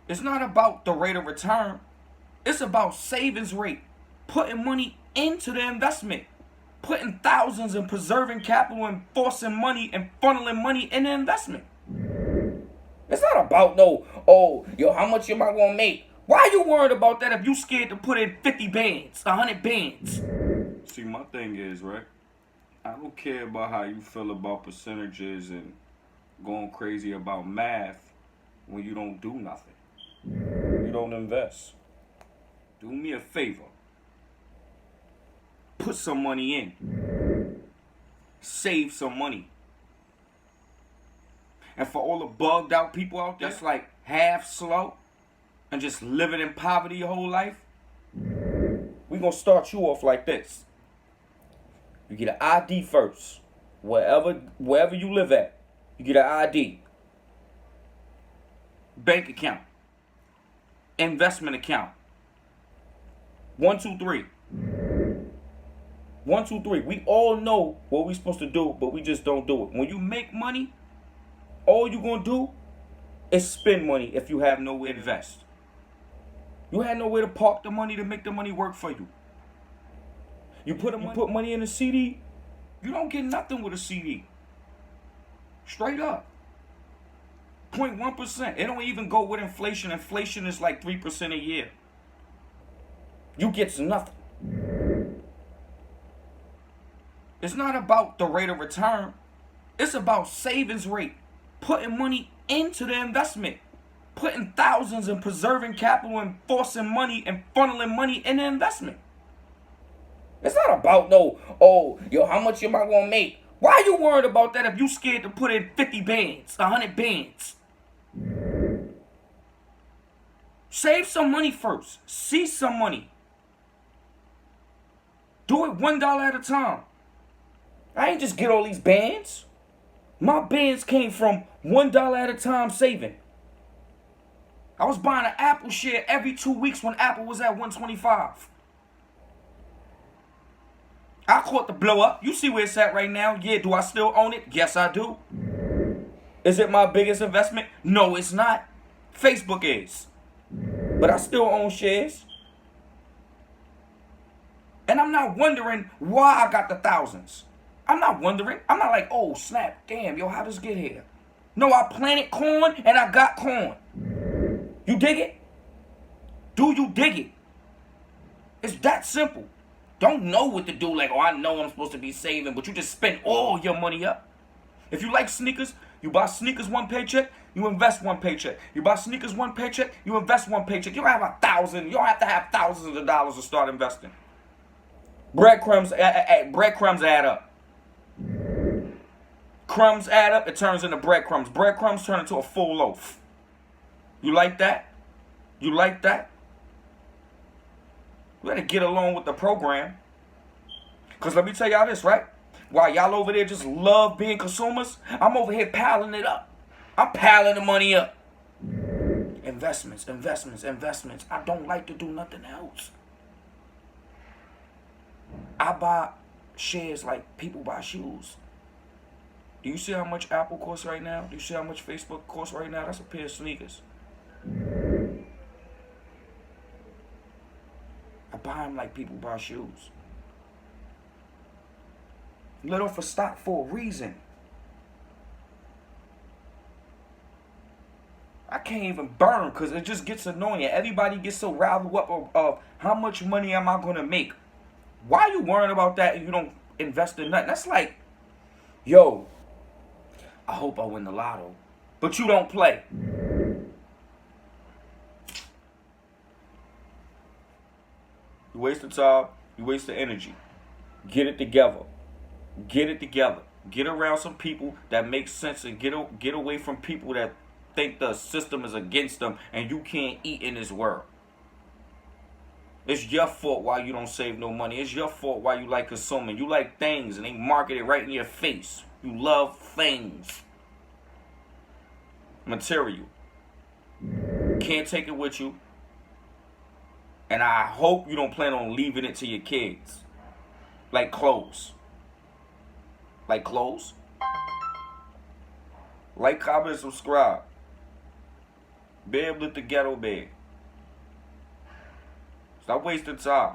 It's not about the rate of return. It's about savings rate. Putting money into the investment. Putting thousands and preserving capital and forcing money and funneling money in the investment. It's not about no, oh, yo, how much am I going to make? Why are you worried about that if you scared to put in 50 bands, 100 bands? See, my thing is, right? I don't care about how you feel about percentages and going crazy about math when you don't do nothing. You don't invest. Do me a favor. Put some money in. Save some money. And for all the bugged out people out there that's like half slow and just living in poverty your whole life, we're going to start you off like this. You get an ID first. Wherever you live at, you get an ID. Bank account. Investment account. 1, 2, 3. 1, 2, 3. We all know what we're supposed to do, but we just don't do it. When you make money, all you're going to do is spend money if you have nowhere to invest. You have nowhere to park the money to make the money work for you. You put money in a CD, you don't get nothing with a CD. Straight up. 0.1%. It don't even go with inflation. Inflation is like 3% a year. You get nothing. It's not about the rate of return. It's about savings rate. Putting money into the investment. Putting thousands and preserving capital and forcing money and funneling money in the investment. It's not about no, oh, yo, how much am I going to make? Why are you worried about that if you scared to put in 50 bands, 100 bands? Save some money first. See some money. Do it $1 at a time. I ain't just get all these bands. My bands came from $1 at a time saving. I was buying an Apple share every 2 weeks when Apple was at 125. I caught the blow up. You see where it's at right now. Yeah, do I still own it? Yes, I do. Is it my biggest investment? No, it's not. Facebook is. But I still own shares. And I'm not wondering why I got the thousands. I'm not wondering. I'm not like, oh, snap, damn, yo, how does this get here? No, I planted corn and I got corn. You dig it? Do you dig it? It's that simple. Don't know what to do. Like, oh, I know I'm supposed to be saving, but you just spend all your money up. If you like sneakers, you buy sneakers 1 paycheck, you invest 1 paycheck. You buy sneakers 1 paycheck, you invest 1 paycheck. You don't have 1,000. You don't have to have thousands of dollars to start investing. Breadcrumbs add up. Crumbs add up, it turns into breadcrumbs. Breadcrumbs turn into a full loaf. You like that? You like that? You better get along with the program. Because let me tell y'all this, right? While y'all over there just love being consumers, I'm over here piling it up. I'm piling the money up. Investments. I don't like to do nothing else. I buy shares like people buy shoes. Do you see how much Apple costs right now? Do you see how much Facebook costs right now? That's a pair of sneakers. I buy them like people buy shoes. Let off a stock for a reason. I can't even burn because it just gets annoying. Everybody gets so riled up of how much money am I going to make? Why are you worrying about that if you don't invest in nothing? That's like, yo, I hope I win the lotto, but you don't play. You waste the time, you waste the energy. Get it together. Get it together. Get around some people that make sense and get away from people that think the system is against them and you can't eat in this world. It's your fault why you don't save no money. It's your fault why you like consuming. You like things and they market it right in your face. You love things. Material. Can't take it with you. And I hope you don't plan on leaving it to your kids. Like clothes. Like clothes. Like, comment, and subscribe. Babe lit the ghetto bag. Stop wasting time.